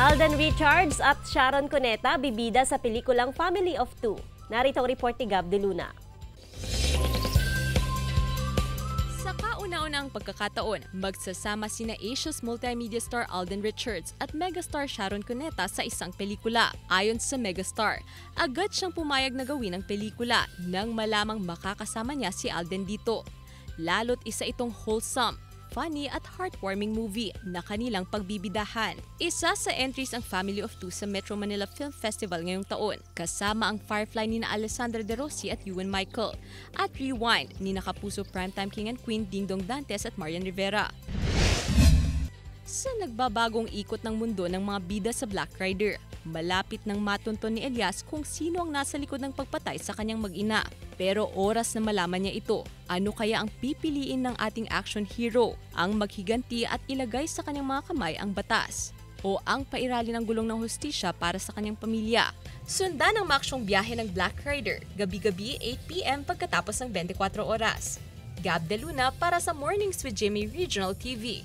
Alden Richards at Sharon Cuneta bibida sa pelikulang Family of Two. Narito ang report ni Gab de Luna. Sa kauna-unang pagkakataon, magsasama sina Asia's multimedia star Alden Richards at megastar Sharon Cuneta sa isang pelikula. Ayon sa megastar, agad siyang pumayag na gawin ang pelikula nang malamang makakasama niya si Alden dito. Lalo't isa itong wholesome, funny at heartwarming movie na kanilang pagbibidahan. Isa sa entries ang Family of Two sa Metro Manila Film Festival ngayong taon, kasama ang Firefly ni na Alessandra De Rossi at Ewan Michael, at Rewind ni na Kapuso Primetime King and Queen Dingdong Dantes at Marian Rivera. Sa nagbabagong ikot ng mundo ng mga bida sa Black Rider, malapit nang matunton ni Elias kung sino ang nasa likod ng pagpatay sa kanyang mag-ina. Pero oras na malaman niya ito, ano kaya ang pipiliin ng ating action hero? Ang maghiganti at ilagay sa kanyang mga kamay ang batas? O ang pairali ng gulong ng hustisya para sa kanyang pamilya? Sundan ang maaksyong biyahe ng Black Rider, gabi-gabi 8 p.m. pagkatapos ng 24 oras. Gab de Luna para sa Mornings with Jimmy Regional TV.